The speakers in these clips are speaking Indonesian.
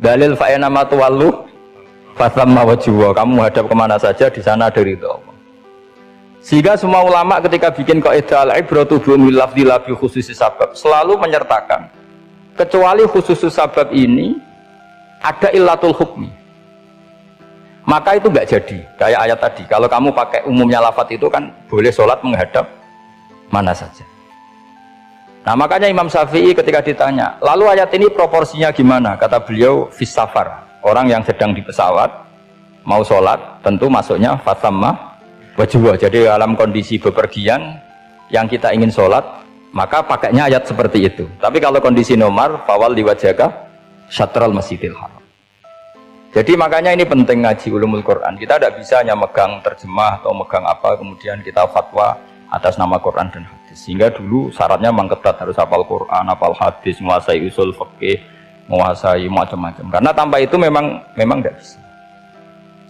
Dalil fa'ina matuwallu fatamma wajhuhu. Kamu hadap kemana saja di sana dari itu Allah. Sehingga semua ulama ketika bikin kaidah al-ibratu bi umumil lafzi la bi khususis sabab selalu menyertakan kecuali khususus sabab ini ada illatul hukmi. Maka itu enggak jadi. Kayak ayat tadi, kalau kamu pakai umumnya lafaz itu kan boleh sholat menghadap mana saja. Nah, makanya Imam Syafi'i ketika ditanya, lalu ayat ini proporsinya gimana? Kata beliau, fis safar. Orang yang sedang di pesawat mau sholat, tentu masuknya fatamma wajibah. Jadi dalam kondisi bepergian yang kita ingin sholat, maka pakainya ayat seperti itu. Tapi kalau kondisi nomor, fawal liwajhaka syatral masjidil haram. Jadi makanya ini penting ngaji ulumul Quran. Kita tidak bisa hanya megang terjemah atau megang apa, kemudian kita fatwa atas nama Quran dan hadis. Sehingga dulu syaratnya memang ketat, harus hafal Quran, hafal hadis, menguasai usul fikih, menguasai macam-macam. Karena tanpa itu memang tidak bisa.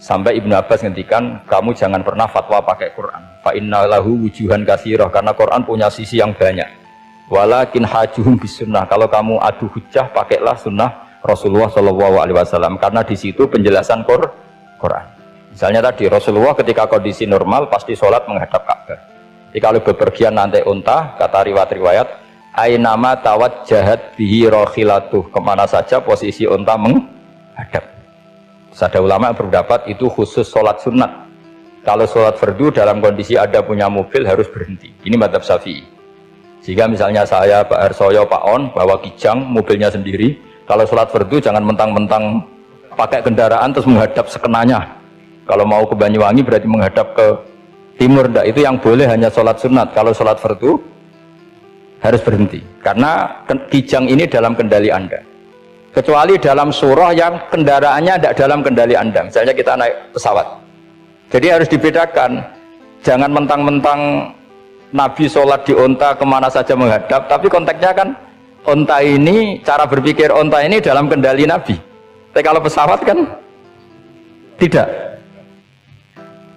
Sampai Ibnu Abbas ngendikan, kamu jangan pernah fatwa pakai Quran. Fa inna lahu wujuhan katsirah, karena Quran punya sisi yang banyak. Walakin hajuhum bisunnah. Kalau kamu adu hujjah, pakailah sunnah Rasulullah SAW, karena di situ penjelasan Quran. Misalnya tadi Rasulullah ketika kondisi normal pasti sholat menghadap Ka'bah. Jadi kalau bepergian nanti unta, kata riwayat-riwayat, ainama tawajjahat bihi rakhilatuh, kemana saja posisi unta menghadap. Ada ulama yang berpendapat itu khusus sholat sunat. Kalau sholat fardu dalam kondisi ada punya mobil harus berhenti. Ini madzhab Syafi'i. Jika misalnya saya, Pak Harsoyo, Pak On bawa kijang mobilnya sendiri, kalau sholat fardu jangan mentang-mentang pakai kendaraan terus menghadap sekenanya. Kalau mau ke Banyuwangi berarti menghadap ke timur. Itu yang boleh hanya sholat sunat. Kalau sholat fardu harus berhenti. Karena kijang ini dalam kendali Anda. Kecuali dalam surah yang kendaraannya tidak dalam kendali Anda. Misalnya kita naik pesawat. Jadi harus dibedakan. Jangan mentang-mentang Nabi sholat di onta kemana saja menghadap. Tapi konteksnya kan onta ini, cara berpikir onta ini dalam kendali Nabi. Tapi kalau pesawat kan tidak.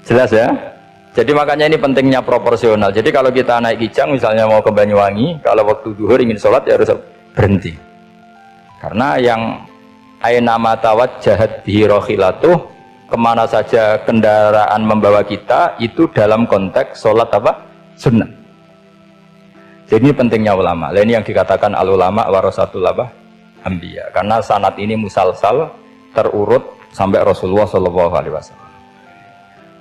Jelas ya? Jadi makanya ini pentingnya proporsional. Jadi kalau kita naik kijang misalnya mau ke Banyuwangi, kalau waktu duhur ingin sholat ya harus berhenti. Karena yang ainama tawajjahat bihi rakhilatuh, kemana saja kendaraan membawa kita, itu dalam konteks sholat apa? Sunnah. Jadi ini pentingnya ulama. Ini yang dikatakan al-ulama warasatul anbiya. Karena sanad ini musalsal, terurut sampai Rasulullah SAW.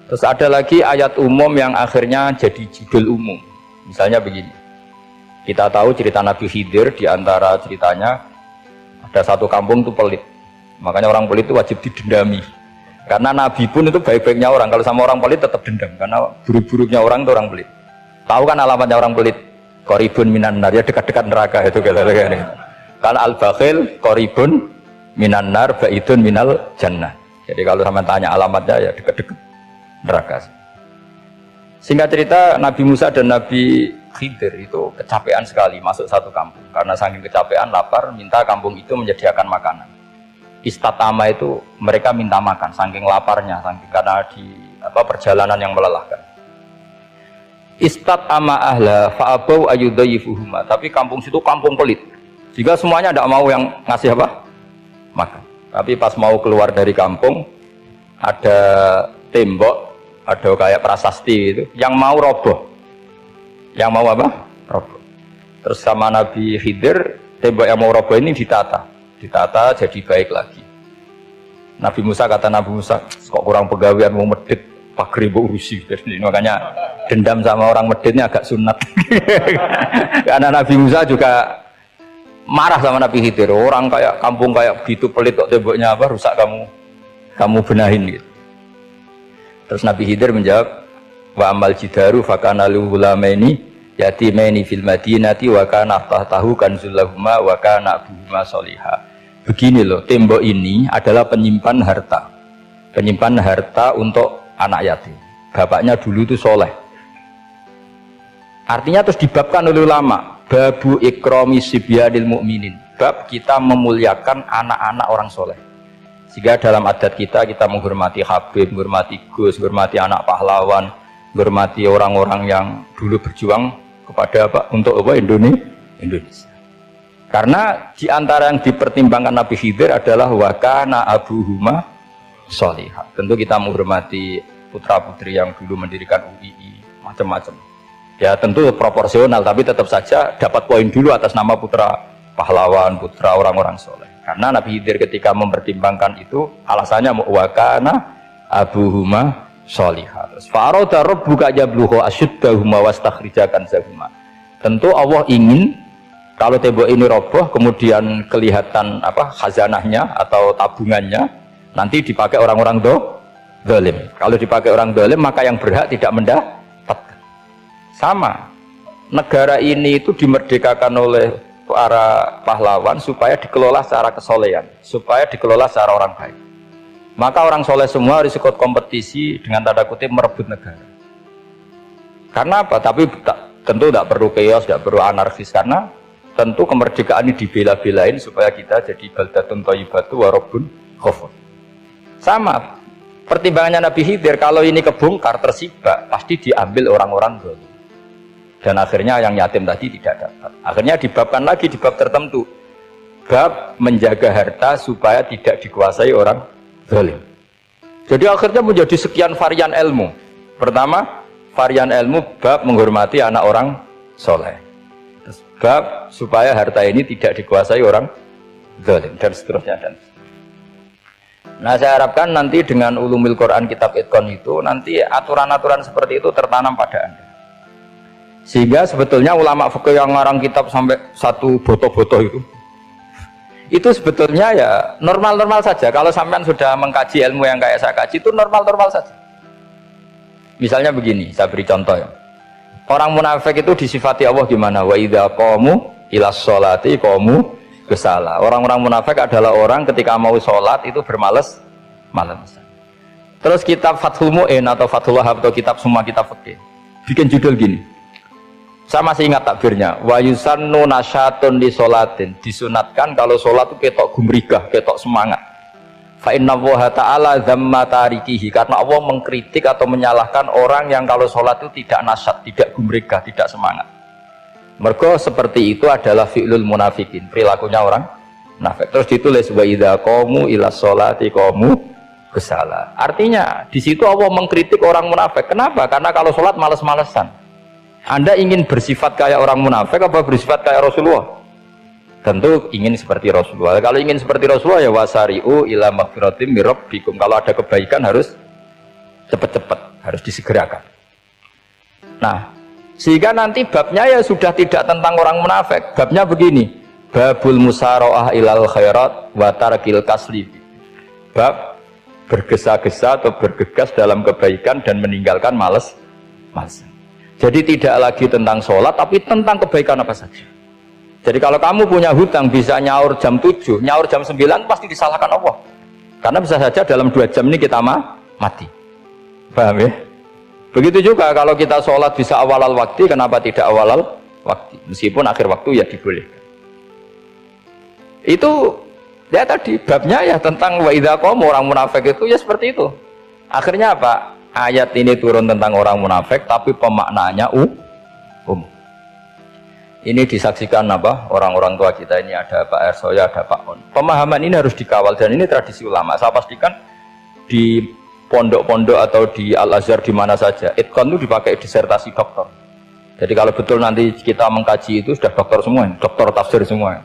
Terus ada lagi ayat umum yang akhirnya jadi judul umum. Misalnya begini. Kita tahu cerita Nabi Khidir, di antara ceritanya ada satu kampung itu pelit. Makanya orang pelit itu wajib didendami. Karena Nabi pun itu baik-baiknya orang. Kalau sama orang pelit tetap dendam. Karena buruk-buruknya orang itu orang pelit. Tahu kan alamatnya orang pelit? Qoribun minan nar, ya dekat-dekat neraka itu kata-kata. Karena al-bakhil qoribun minan nar, ba'idun minal jannah. Jadi kalau sama tanya alamatnya ya dekat-dekat neraka. Singkat cerita Nabi Musa dan Nabi Khidir itu kecapean sekali masuk satu kampung. Karena saking kecapean, lapar, minta kampung itu menyediakan makanan. Istatama itu mereka minta makan, saking laparnya, karena di perjalanan yang melelahkan. Istatama ahla fa'abau ayyudayyifuhuma. Tapi kampung situ kampung pelit. Jika semuanya tidak mau yang ngasih apa? Makan. Tapi pas mau keluar dari kampung, ada tembok, ada kayak prasasti itu, yang mau roboh. Yang mau apa? Roboh. Terus sama Nabi Khidir, tembok yang mau roboh ini ditata jadi baik lagi. Nabi Musa kata Nabi Musa, kok kurang pegawaian mau medit, pagri bu urusi. Jadi makanya dendam sama orang meditnya agak sunat. Karena Nabi Musa juga marah sama Nabi Khidir. Orang kayak kampung kayak begitu pelit kok temboknya apa rusak kamu benahin gitu. Terus Nabi Khidir menjawab, wa amal jidaru fakana luhulamaini yatimaini fil madinati wa kana tahtahu kanzul lahuma wa kana abuhuma sholihah. Begini loh, tembok ini adalah penyimpan harta untuk anak yatim. Bapaknya dulu itu soleh. Artinya terus dibabkan oleh ulama, babu ikrami sibyanil mu'minin, bab kita memuliakan anak-anak orang soleh. Sehingga dalam adat kita menghormati Habib, menghormati Gus, menghormati anak pahlawan, menghormati orang-orang yang dulu berjuang kepada untuk Indonesia. Karena di antara yang dipertimbangkan Nabi Khidir adalah wa kana abuhuma sholihah. Tentu kita menghormati putra-putri yang dulu mendirikan UII, macam-macam. Ya tentu proporsional, tapi tetap saja dapat poin dulu atas nama putra pahlawan, putra orang-orang soleh. Karena Nabi Khidir ketika mempertimbangkan itu, alasannya wa kana abuhuma sholihah. Terus farada rabbuka yablughu ashuddahuma wastakhrijakan zahuma. Tentu Allah ingin kalau tembok ini roboh, kemudian kelihatan khazanahnya atau tabungannya, nanti dipakai orang-orang zalim. Kalau dipakai orang zalim, maka yang berhak tidak mendapatkan. Sama, negara ini itu dimerdekakan oleh para pahlawan supaya dikelola secara kesolehan, supaya dikelola secara orang baik. Maka orang soleh semua harus ikut kompetisi dengan tanda kutip merebut negara. Karena apa? Tapi tentu tidak perlu chaos, tidak perlu anarkis, karena tentu kemerdekaan ini dibela-belain supaya kita jadi baldatun thayyibatu wa rabbun ghafur. Sama pertimbangannya Nabi Khidir, kalau ini kebongkar tersibak pasti diambil orang-orang zalim. Dan akhirnya yang yatim tadi tidak dapat. Akhirnya dibabkan lagi di bab tertentu. Bab menjaga harta supaya tidak dikuasai orang zalim. Jadi akhirnya menjadi sekian varian ilmu. Pertama, varian ilmu bab menghormati anak orang soleh. Bab supaya harta ini tidak dikuasai orang zalim dan seterusnya dan. Nah, saya harapkan nanti dengan ulumul Quran kitab Itqan itu nanti aturan-aturan seperti itu tertanam pada Anda. Sehingga sebetulnya ulama fikih yang ngarang kitab sampai satu boto-boto itu sebetulnya ya normal-normal saja. Kalau sampean sudah mengkaji ilmu yang kayak saya kaji itu normal-normal saja. Misalnya begini, saya beri contoh ya. Orang munafik itu disifati Allah gimana? Wa idza qamu ilas sholati qamu kusala. Orang-orang munafik adalah orang ketika mau sholat itu bermalas-malasan. Terus kitab Fathul Mu'in atau Fathul Wahab atau kitab semua kitab fikih bikin judul gini. Saya masih ingat takbirnya. Wa yusannu nasyatun li sholatin. Disunatkan kalau sholat itu ketok gumrigah, ketok semangat. Fa inna Allaha ta'ala dzamma tarikihi, karena Allah mengkritik atau menyalahkan orang yang kalau sholat itu tidak nasyat, tidak gumregah, tidak semangat. Mergo seperti itu adalah fi'lul munafikin, perilakunya orang munafik. Terus ditulis wa idza qamu ila sholati qamu kusala. Artinya di situ Allah mengkritik orang munafik. Kenapa? Karena kalau sholat males-malesan. Anda ingin bersifat kayak orang munafik apa bersifat kayak Rasulullah? Tentu ingin seperti Rasulullah. Kalau ingin seperti Rasulullah ya wasari'u ila maghfiratim mir rabbikum. Kalau ada kebaikan harus cepat-cepat, harus disegerakan. Nah, sehingga nanti babnya ya sudah tidak tentang orang munafik. Babnya begini, babul musara'ah ilal khairat wa tarkil kasli. Bab bergesa-gesa atau bergegas dalam kebaikan dan meninggalkan malas. Jadi tidak lagi tentang sholat tapi tentang kebaikan apa saja. Jadi kalau kamu punya hutang bisa nyaur jam 7, nyaur jam 9 pasti disalahkan Allah. Karena bisa saja dalam 2 jam ini kita mati. Paham ya? Begitu juga kalau kita sholat bisa awalal waktu, kenapa tidak awalal waktu? Meskipun akhir waktu ya dibolehkan. Itu ya tadi babnya ya tentang wa idza qamu, orang munafik itu ya seperti itu. Akhirnya apa? Ayat ini turun tentang orang munafik tapi pemaknaannya Ini disaksikan orang-orang tua kita ini, ada Pak Ersoya, ada Pak On. Pemahaman ini harus dikawal dan ini tradisi ulama. Saya pastikan di pondok-pondok atau di Al-Azhar di mana saja, Itqan itu dipakai disertasi doktor. Jadi kalau betul nanti kita mengkaji itu sudah doktor semua, doktor tafsir semua,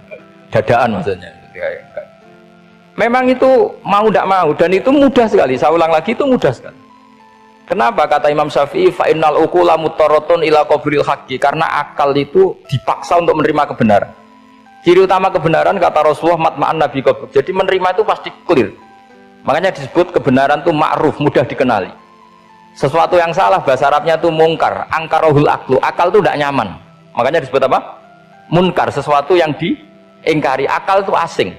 dadaan maksudnya. Memang itu mau tidak mau dan itu mudah sekali. Saya ulang lagi itu mudah sekali. Kenapa kata Imam Syafi'i fa innal uqula muttaratun ila qabril haqqi, karena akal itu dipaksa untuk menerima kebenaran. Ciri utama kebenaran kata Rasulullah matma'an nabi qabr. Jadi menerima itu pasti clear. Makanya disebut kebenaran itu ma'ruf, mudah dikenali. Sesuatu yang salah bahasa Arabnya itu mungkar, angkarohul aklu. Akal itu tidak nyaman. Makanya disebut apa? Munkar, sesuatu yang diingkari. Akal itu asing.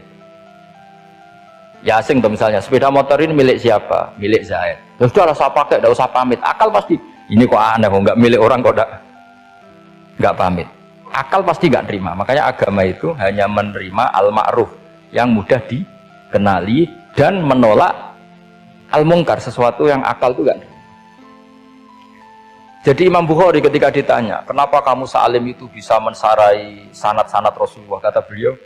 Ya asing tuh, misalnya sepeda motor ini milik siapa? Milik Zaid. Ya sudah lah saya pakai, tidak usah pamit. Akal pasti ini kok aneh, kok nggak milik orang, kok nggak pamit. Akal pasti nggak terima. Makanya agama itu hanya menerima al-ma'ruf yang mudah dikenali dan menolak al-mungkar, sesuatu yang akal itu nggak terima. Jadi Imam Bukhari ketika ditanya, kenapa kamu salim itu bisa mensarai sanad-sanad Rasulullah? Kata beliau,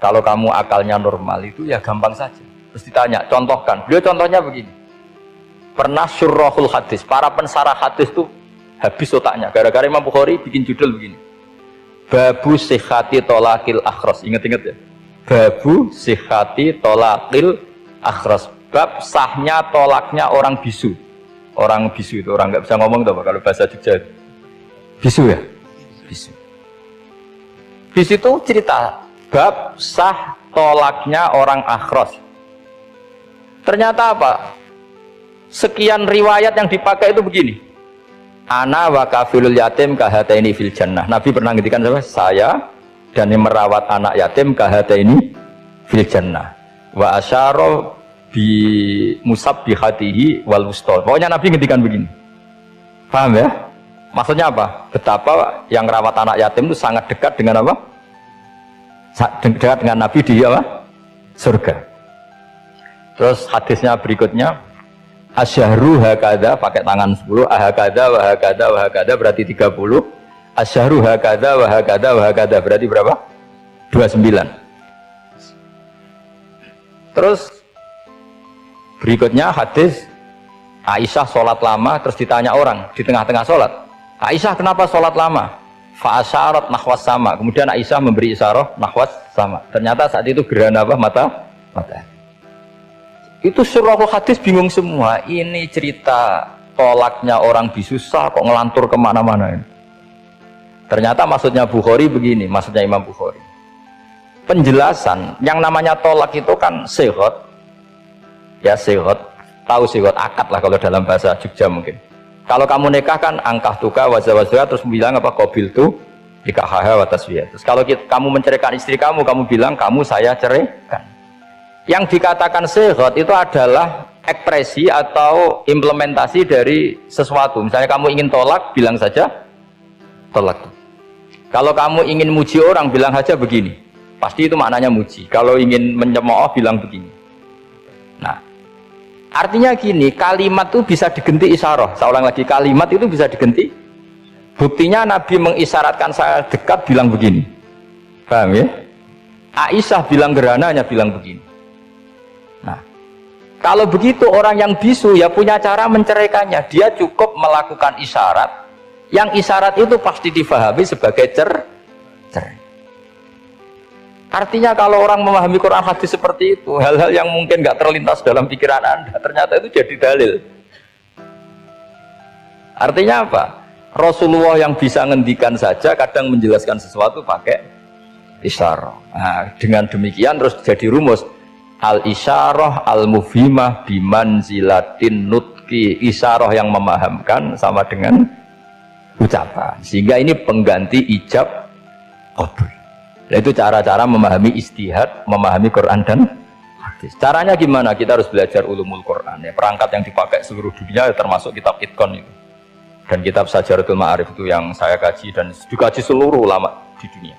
kalau kamu akalnya normal itu ya gampang saja. Terus ditanya, contohkan. Beliau contohnya begini. Pernah syurrahul hadis, para pensarah hadis itu habis otaknya. Gara-gara Imam Bukhari bikin judul begini. Babu sihhati tolakil akhras. Ingat-ingat ya. Babu sihhati tolakil akhras. Bab sahnya tolaknya orang bisu. Orang bisu itu orang nggak bisa ngomong tuh kalau bahasa Jogja. Bisu ya? Bisu. Bisu itu cerita bab sah tolaknya orang akhras. Ternyata apa? Sekian riwayat yang dipakai itu begini. Ana wa kafilul yatim kahataini fil jannah. Nabi pernah ngendikan saya dan yang merawat anak yatim kahataini fil jannah. Wa asyara bi musabbihatihi wal wusta. Pokoknya Nabi ngendikan begini. Paham ya? Maksudnya apa? Betapa yang rawat anak yatim itu sangat dekat dengan apa? Dekat dengan Nabi di apa? Surga. Terus hadisnya berikutnya asyahru hakada pakai tangan 10, ahakada wa hakada wa hakada berarti 30. Asyahru hakada wa hakada wa hakada berarti berapa? 29. Terus berikutnya hadis Aisyah sholat lama, terus ditanya orang di tengah-tengah sholat, Aisyah kenapa sholat lama? Fa'asyarat nahwas sama. Kemudian Aisyah memberi isyarah nahwas sama. Ternyata saat itu gerhana apa? Mata. Itu syurahul hadis bingung semua. Ini cerita tolaknya orang bisusah kok ngelantur kemana-mana ini. Ternyata maksudnya Bukhari begini, maksudnya Imam Bukhari. Penjelasan yang namanya tolak itu kan sihhat. Ya sihhat, tahu sihhat akad lah kalau dalam bahasa Jogja mungkin. Kalau kamu nikah kan angkah tuka wazah terus bilang apa qabil tu nikahaha wa taswiyah. Terus kalau kamu menceraikan istri kamu bilang kamu saya ceraikan. Yang dikatakan sihhat itu adalah ekspresi atau implementasi dari sesuatu. Misalnya kamu ingin tolak, bilang saja tolak. Kalau kamu ingin muji orang, bilang saja begini. Pasti itu maknanya muji. Kalau ingin menyemooh, bilang begini. Nah, artinya gini, kalimat itu bisa diganti isyarah. Saya ulang lagi, kalimat itu bisa diganti. Buktinya Nabi mengisyaratkan saya dekat, bilang begini. Paham ya? Aisyah bilang gerhana, hanya bilang begini. Nah, kalau begitu orang yang bisu ya punya cara menceraikannya. Dia cukup melakukan isyarat. Yang isyarat itu pasti difahami sebagai cerai. Artinya kalau orang memahami Quran hadis seperti itu, hal-hal yang mungkin nggak terlintas dalam pikiran Anda, ternyata itu jadi dalil. Artinya apa? Rasulullah yang bisa ngendikan saja kadang menjelaskan sesuatu pakai isyarah. Nah, dengan demikian terus jadi rumus. Al-isyarah al-mufhimah bimanzilatin nutki. Isyarah yang memahamkan sama dengan ucapan. Sehingga ini pengganti ijab qabul. Nah, itu cara-cara memahami istihad, memahami Quran dan hadis. Caranya gimana? Kita harus belajar ulumul Quran. Ya, perangkat yang dipakai seluruh dunia termasuk kitab Itqan itu. Dan kitab Sajaratul Ma'arif itu yang saya kaji dan dikaji seluruh ulama di dunia.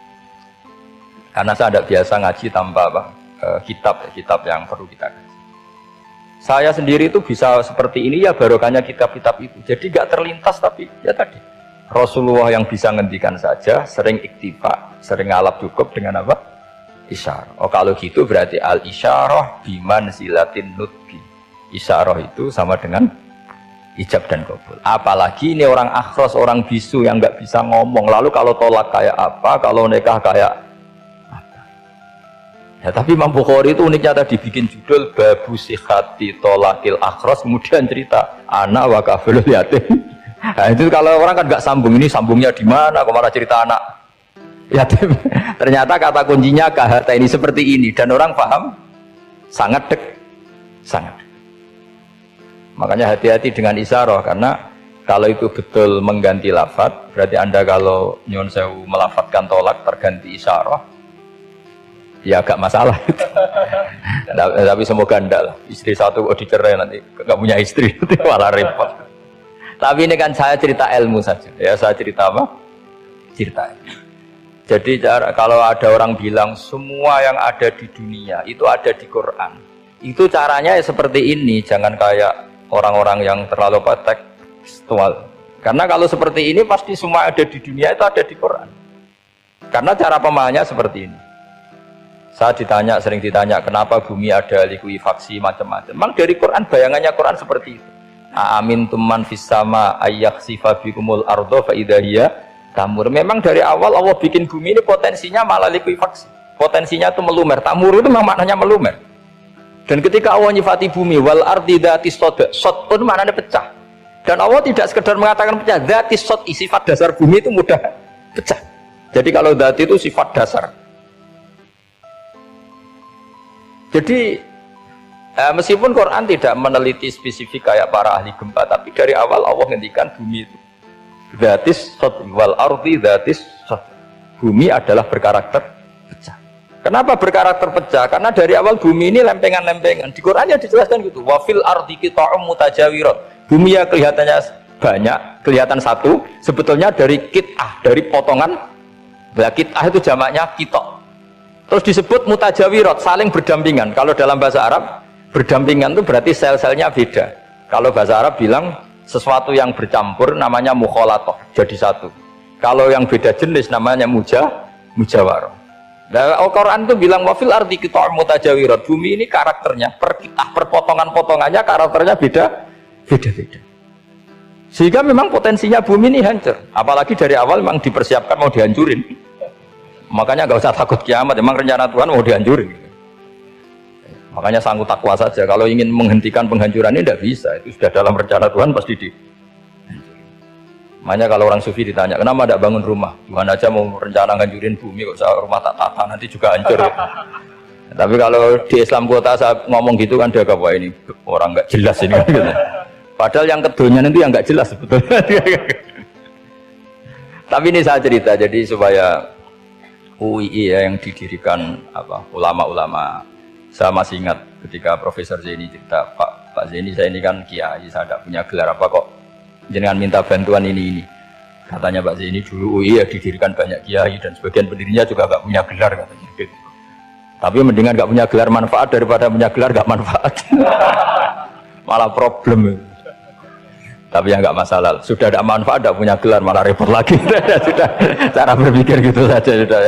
Karena saya tidak biasa ngaji tanpa kitab yang perlu kita kaji. Saya sendiri itu bisa seperti ini ya barokahnya kitab-kitab itu. Jadi gak terlintas tapi ya tadi. Rasulullah yang bisa ngendikan saja, sering iktifa, sering ngalap cukup dengan apa? Isyarah. Oh kalau gitu berarti al-isyarah bimanzilatin nutki. Isyarah itu sama dengan ijab dan qabul. Apalagi ini orang akhras, orang bisu yang nggak bisa ngomong. Lalu kalau tolak kayak apa, kalau nikah kayak apa? Ya tapi Imam Bukhari itu uniknya tadi bikin judul Babu Sihhati Tolakil Akhras, kemudian cerita anak wa kafilul yatim. Nah, itu kalau orang kan nggak sambung, ini sambungnya di mana? Kemana cerita anak yatim? Ternyata kata kuncinya kahata ini seperti ini dan orang paham sangat sangat. Makanya hati-hati dengan isyarah karena kalau itu betul mengganti lafaz, berarti Anda kalau nyuwun sewu melafadzkan tolak terganti isyarah, ya agak masalah. Tapi semoga enggak lah. Istri satu kok dicerai nanti nggak punya istri, nanti malah repot. Tapi ini kan saya cerita ilmu saja, ya saya cerita apa? Cerita. Jadi kalau ada orang bilang semua yang ada di dunia itu ada di Quran, itu caranya ya seperti ini, jangan kayak orang-orang yang terlalu tekstual. Karena kalau seperti ini pasti semua ada di dunia itu ada di Quran. Karena cara pemahamannya seperti ini. Saya sering ditanya kenapa bumi ada likuifaksi macam-macam. Memang dari Quran, bayangannya Quran seperti itu. Amin tuman fis sama ayyakhsifa bikumul ardo fa idza hiya tamur. Memang dari awal Allah bikin bumi ini potensinya malah likuifaksi. Potensinya itu melumer. Tamur itu memang maknanya melumer. Dan ketika Allah nyifati bumi wal ardi dzatis sada, sod pun maknanya pecah. Dan Allah tidak sekedar mengatakan pecah, dzatis sod, sifat dasar bumi itu mudah pecah. Jadi kalau dzat itu sifat dasar. Jadi meskipun Quran tidak meneliti spesifik kayak para ahli gempa, tapi dari awal Allah ngendikan bumi itu dzatis sod wal ardi dzatis sod. Bumi adalah berkarakter pecah. Kenapa berkarakter pecah? Karena dari awal bumi ini lempengan-lempengan. Di Quran ya dijelaskan gitu. Wa fil ardi qita'um mutajawirat. Bumi ya kelihatannya banyak, kelihatan satu, sebetulnya dari kit'ah, dari potongan. Nah, kit'ah itu jamaknya kitok. Terus disebut mutajawirat, saling berdampingan. Kalau dalam bahasa Arab, berdampingan itu berarti sel-selnya beda. Kalau bahasa Arab bilang sesuatu yang bercampur namanya mukhalatoh, jadi satu. Kalau yang beda jenis namanya mujawarah. Nah, Al-Quran itu bilang wafil ardi qita'um mutajawirat. Bumi ini karakternya, per kit'ah, per potongan-potongannya karakternya beda-beda. Sehingga memang potensinya bumi ini hancur. Apalagi dari awal memang dipersiapkan mau dihancurin. Makanya nggak usah takut kiamat. Memang rencana Tuhan mau dihancurin. Makanya sanggup takwa saja. Kalau ingin menghentikan penghancuran ini tidak bisa. Itu sudah dalam rencana Tuhan pasti di. Makanya kalau orang sufi ditanya, kenapa tidak bangun rumah? Tuhan aja mau rencana ngancurin bumi kok rumah tak tata nanti juga hancur. Tapi kalau di Islam kota saya ngomong gitu kan dia apa ini orang nggak jelas ini kan gitu. Padahal yang kedonyan itu yang nggak jelas sebetulnya. Tapi ini saya cerita jadi supaya UII ya yang didirikan ulama-ulama. Saya masih ingat ketika Profesor Zaini cerita, Pak Zaini saya ini kan kiai, saya tidak punya gelar apa kok jangan minta bantuan ini. Katanya Pak Zaini dulu UII ya didirikan banyak kiai dan sebagian pendirinya juga nggak punya gelar katanya. Tapi mendingan nggak punya gelar manfaat daripada punya gelar nggak manfaat. Malah problem. Tapi ya nggak masalah. Sudah ada manfaat, tidak punya gelar malah repot lagi. Sudah cara berpikir gitu saja. Sudah.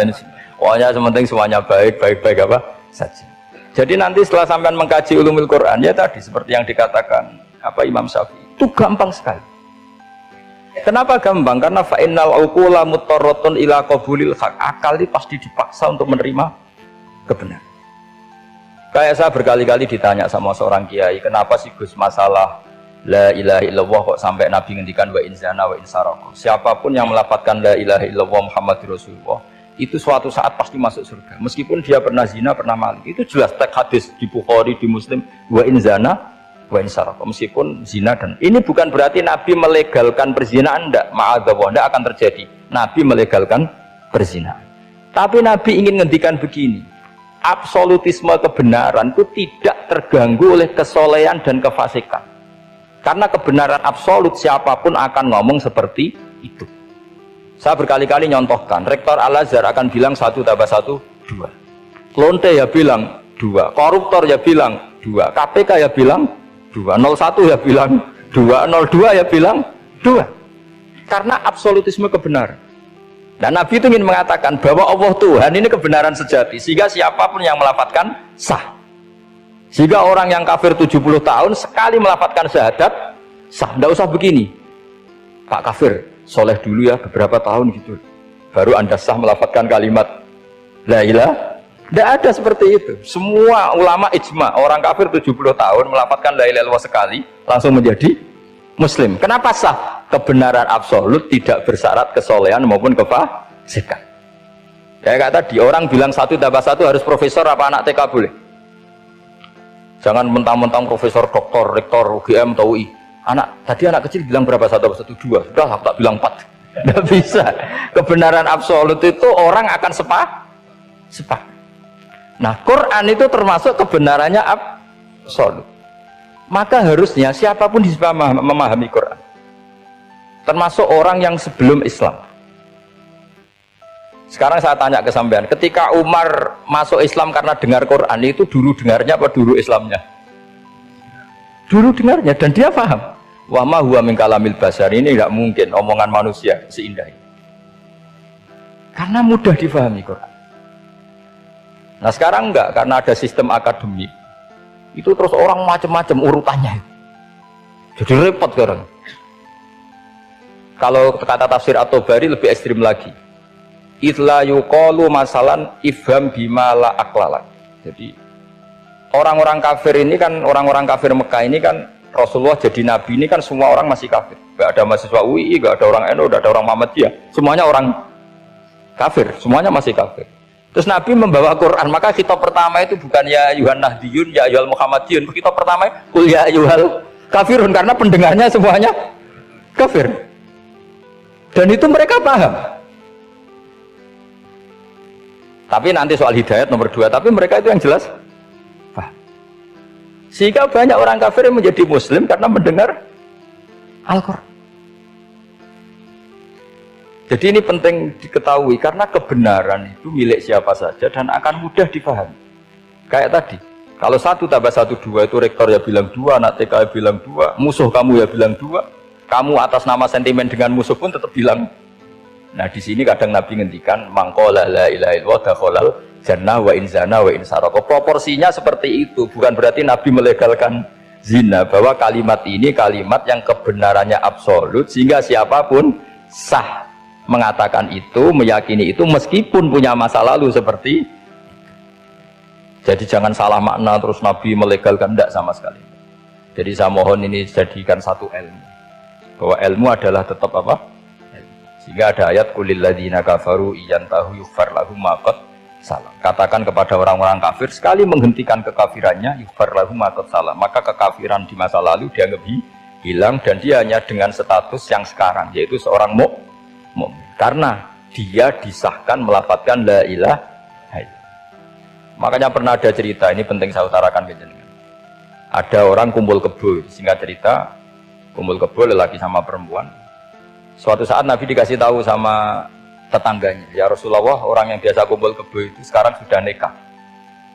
Pokoknya sementing semuanya baik apa saja. Jadi nanti setelah sampean mengkaji ulumul Quran ya tadi seperti yang dikatakan Imam Syafi'i itu gampang sekali. Kenapa gampang? Karena fa'innal uqula muttarratun ila qabulil haq. Akal ini pasti dipaksa untuk menerima kebenaran. Kayak saya berkali-kali ditanya sama seorang kiai, kenapa sih Gus masalah la ilaha illallah kok sampai Nabi ngendikan wa in zana wa in saraka. Siapapun yang melafadzkan la ilaha illallah Muhammadur Rasulullah itu suatu saat pasti masuk surga. Meskipun dia pernah zina, pernah maling. Itu jelas teks hadis di Bukhari, di Muslim, wa in zana wa in saraka. Meskipun zina dan ini bukan berarti Nabi melegalkan perzinahan, enggak, ma'adzallah, enggak akan terjadi. Nabi melegalkan perzinahan. Tapi Nabi ingin ngendikan begini, absolutisme kebenaran itu tidak terganggu oleh kesolehan dan kefasikan. Karena kebenaran absolut siapapun akan ngomong seperti itu. Saya berkali-kali nyontohkan, Rektor Al-Azhar akan bilang 1 tambah 1, 2. Lonte ya bilang 2, koruptor ya bilang 2, KPK ya bilang 2, 01 ya bilang 2, 02 ya bilang 2. Karena absolutisme kebenaran. Dan Nabi itu ingin mengatakan bahwa Allah Tuhan ini kebenaran sejati, sehingga siapapun yang melafadzkan sah. Sehingga orang yang kafir 70 tahun sekali melafadzkan syahadat sah. Tidak usah begini, Pak kafir soleh dulu ya beberapa tahun gitu, baru anda sah melafadzkan kalimat la ilaha. Tidak ada seperti itu. Semua ulama ijma orang kafir 70 tahun melafadzkan la ilaha illallah sekali langsung menjadi muslim. Kenapa sah? Kebenaran absolut tidak bersyarat kesolehan maupun kefasikan. Kayak tadi orang bilang 1 tambah 1 harus profesor apa anak TK boleh? Jangan mentang-mentang profesor, doktor, rektor, UGM atau UI. Tadi anak kecil bilang berapa? 1 tambah 1, 2. Sudah aku tak bilang 4. Tidak bisa. Kebenaran absolut itu orang akan sepak. Nah, Quran itu termasuk kebenarannya absolut. Maka harusnya siapapun bisa memahami Quran. Termasuk orang yang sebelum Islam. Sekarang saya tanya ke sampean, ketika Umar masuk Islam karena dengar Quran itu dulu dengarnya apa dulu Islamnya? Dulu dengarnya dan dia paham. Wa ma huwa min kalamil basar, ini enggak mungkin omongan manusia seindah ini. Karena mudah difahami Quran. Nah sekarang enggak, karena ada sistem akademik. Itu terus orang macam-macam urutannya. Jadi repot sekarang. Kalau kata tafsir At-Tabari lebih ekstrim lagi. Itla yuqalu masalan ifham bima la aqlala. Jadi orang-orang kafir ini kan, orang-orang kafir Mekah ini kan, Rasulullah jadi nabi ini kan semua orang masih kafir. Enggak ada mahasiswa UI, enggak ada orang NU, enggak ada orang Muhammadiyah. Semuanya orang kafir, semuanya masih kafir. Terus Nabi membawa Quran, maka kitab pertama itu bukan ya ayuhan nahdiyun, ya ayuhal muhammadiyun. Kitab pertama kul ya ayuhal kafirun, karena pendengarnya semuanya kafir. Dan itu mereka paham. Tapi nanti soal hidayat nomor 2, tapi mereka itu yang jelas paham. Sehingga banyak orang kafir yang menjadi muslim karena mendengar Al-Quran. Jadi ini penting diketahui karena kebenaran itu milik siapa saja dan akan mudah dipahami. Kayak tadi, kalau 1 tambah 1 2 itu rektor ya bilang 2, anak TK ya bilang 2, musuh kamu ya bilang 2, kamu atas nama sentimen dengan musuh pun tetap bilang. Nah di sini kadang Nabi ngendikan mangqala la ilaha illallah dakhalal jannah wa in zana wa in sarqa. Proporsinya seperti itu, bukan berarti Nabi melegalkan zina, bahwa kalimat ini kalimat yang kebenarannya absolut sehingga siapapun sah mengatakan itu, meyakini itu meskipun punya masa lalu seperti. Jadi jangan salah makna terus Nabi melegalkan, tidak sama sekali. Jadi saya mohon ini jadikan satu ilmu, bahwa ilmu adalah tetap apa? Sehingga ada ayat kulil ladzina kafaru iyantahu yughfar lahum ma qad salam. Katakan kepada orang-orang kafir, sekali menghentikan kekafirannya yughfar lahum ma qad salam, maka kekafiran di masa lalu dianggap hilang dan dia hanya dengan status yang sekarang, yaitu seorang mukmin. Karena dia disahkan melafadzkan la ilaha illallah. Makanya pernah ada cerita, ini penting saya utarakan ke jenengan. Ada orang kumpul kebo, singkat cerita, kumpul kebo lelaki sama perempuan. Suatu saat Nabi dikasih tahu sama tetangganya, ya Rasulullah, orang yang biasa kumpul kebo itu sekarang sudah nikah.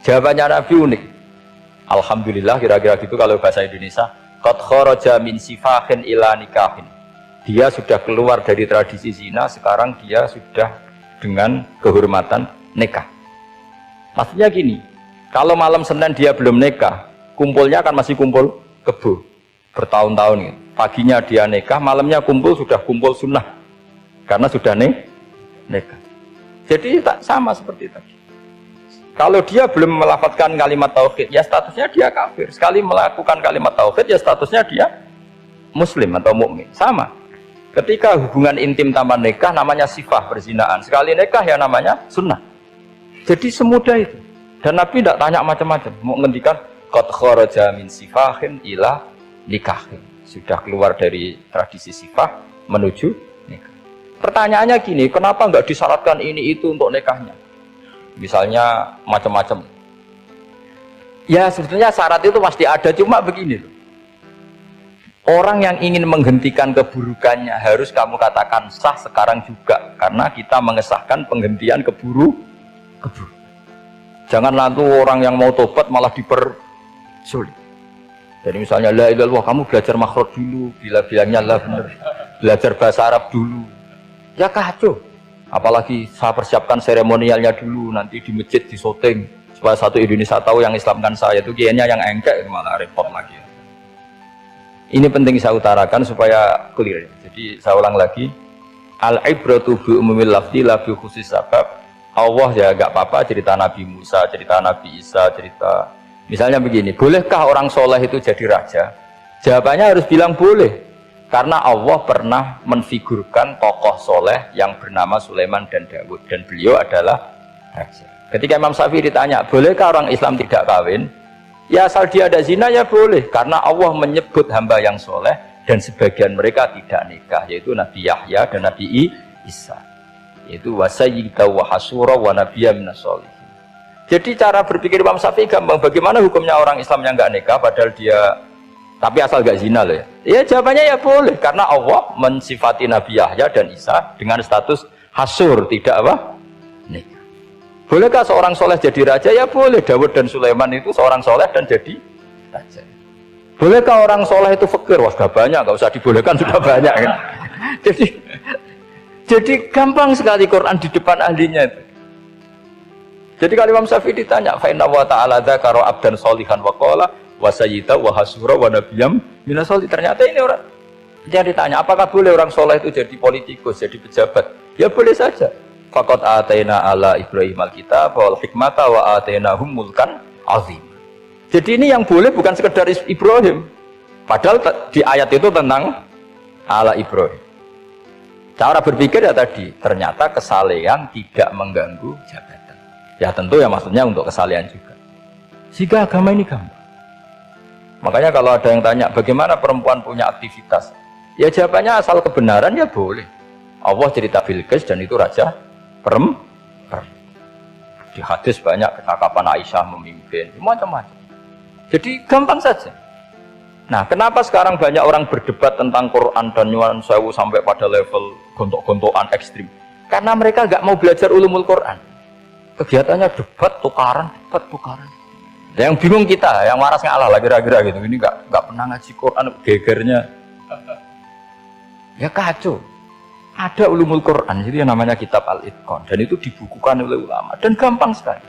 Jawabannya Nabi unik. Alhamdulillah, kira-kira gitu kalau bahasa Indonesia, qad kharaja min sifahin ila nikahin. Dia sudah keluar dari tradisi zina, sekarang dia sudah dengan kehormatan nikah. Maksudnya gini, kalau malam Senin dia belum nikah, kumpulnya kan masih kumpul kebo bertahun-tahun gitu. Paginya dia nikah, malamnya kumpul sudah kumpul sunnah karena sudah nikah. Jadi tak sama seperti tadi. Kalau dia belum melafadzkan kalimat tauhid, ya statusnya dia kafir. Sekali melakukan kalimat tauhid, ya statusnya dia muslim atau mukmin. Sama. Ketika hubungan intim tanpa nikah namanya sifah perzinaan. Sekali nikah ya namanya sunnah. Jadi semudah itu. Dan Nabi tidak tanya macam-macam. Mau ngendikan qad kharaja min sifahin ila nikahin. Sudah keluar dari tradisi sifah menuju nikah. Pertanyaannya gini, kenapa enggak disyaratkan ini itu untuk nikahnya? Misalnya macam-macam. Ya sebetulnya syarat itu pasti ada, cuma begini loh. Orang yang ingin menghentikan keburukannya harus kamu katakan sah sekarang juga, karena kita mengesahkan penghentian keburukan. Jangan lalu orang yang mau tobat malah dipersulit. Jadi misalnya la ilaha illallah, kamu belajar makhraj dulu, bila bilangnya lah benar. Belajar bahasa Arab dulu. Ya kacau. Apalagi saya persiapkan seremonialnya dulu, nanti di masjid di syuting supaya satu Indonesia tahu yang Islamkan saya itu kiainya yang engkek, malah repot lagi. Ini penting saya utarakan supaya clear. Jadi saya ulang lagi, al-ibratu bi umumil lafzi la bi khusus sabab. Allah ya enggak apa-apa cerita Nabi Musa, cerita Nabi Isa, cerita misalnya begini, bolehkah orang soleh itu jadi raja? Jawabannya harus bilang boleh, karena Allah pernah menfigurkan tokoh soleh yang bernama Sulaiman dan Daud, dan beliau adalah raja. Ketika Imam Syafi'i ditanya, bolehkah orang Islam tidak kawin? Ya asal dia ada zina ya boleh, karena Allah menyebut hamba yang soleh dan sebagian mereka tidak nikah, yaitu Nabi Yahya dan Nabi Isa, yaitu wasayyida wa hasura wa nabiyya minas sholihin. Jadi cara berpikir Imam Syafi'i gampang, bagaimana hukumnya orang Islam yang nggak nikah padahal dia tapi asal nggak zina loh ya? Ya jawabannya ya boleh, karena Allah mensifati Nabi Yahya dan Isa dengan status hasur, tidak apa? Nikah. Bolehkah seorang soleh jadi raja? Ya boleh. Daud dan Sulaiman itu seorang soleh dan jadi raja. Bolehkah orang soleh itu fakir? Wah, sudah banyak, nggak usah dibolehkan, sudah banyak kan. Jadi gampang sekali Quran di depan ahlinya itu. Jadi kalau Imam Syafi'i ditanya, fa inna wa ta'ala dzakara abdan sholihan wa qala wa sayyida wa hasura wa nabiyyam minas sholihin. Ternyata ini orang dia ditanya, apakah boleh orang soleh itu jadi politikus, jadi pejabat? Ya boleh saja. Faqad ataina ala Ibrahim al-kitab wal hikmata wa atainahum mulkan azim. Jadi ini yang boleh bukan sekedar Ibrahim. Padahal di ayat itu tentang ala Ibrahim. Cara berpikir ya tadi, ternyata kesalehan tidak mengganggu jabatan. Ya tentu ya maksudnya untuk kesalehan juga. Sehingga agama ini gampang. Makanya kalau ada yang tanya bagaimana perempuan punya aktivitas, ya jawabannya asal kebenaran ya boleh. Allah cerita Bilqis dan itu raja perempuan. Di hadis banyak kecakapan Aisyah memimpin, macam-macam. Jadi gampang saja. Nah, kenapa sekarang banyak orang berdebat tentang Quran dan nyuwun sewu sampai pada level gontok-gontokan ekstrim? Karena mereka nggak mau belajar ulumul Quran. Kegiatannya debat tukaran. Yang bingung kita, yang waras ngalah lah kira-kira gitu. Ini nggak pernah ngaji Quran, gegernya. Ya kacau. Ada ulumul Quran, jadi yang namanya kitab Al-Itqan, dan itu dibukukan oleh ulama dan gampang sekali.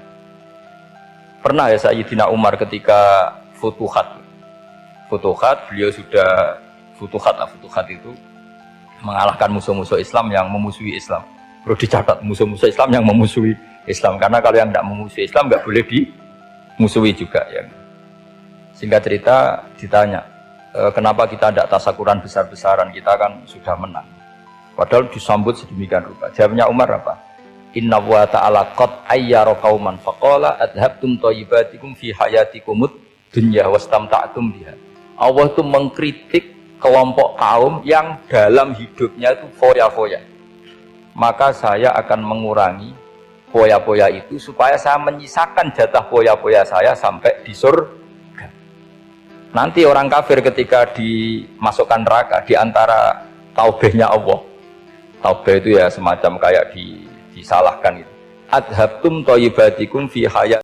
Pernah ya Sayyidina Umar ketika Futuhat, beliau sudah Futuhat itu mengalahkan musuh-musuh Islam yang memusuhi Islam. Perlu dicatat, musuh-musuh Islam yang memusuhi Islam, karena kalau yang tidak memusuhi Islam nggak boleh dimusuhi juga ya. Singkat cerita ditanya, kenapa kita tidak tasakuran besar-besaran, kita kan sudah menang. Padahal disambut sedemikian rupa. Jawabnya Umar apa? Inna wa ta'ala qad ayyara qauman faqala adhabtum thayyibatikum fi hayatikumud dunya wastamta'tum biha. Allah itu mengkritik kelompok kaum yang dalam hidupnya itu foya-foya. Maka saya akan mengurangi foya-foya itu supaya saya menyisakan jatah foya-foya saya sampai di surga. Nanti orang kafir ketika dimasukkan neraka di antara taubehnya Allah. Taubeh itu ya semacam kayak disalahkan gitu. Adhabtum thayyibatikum fi hayat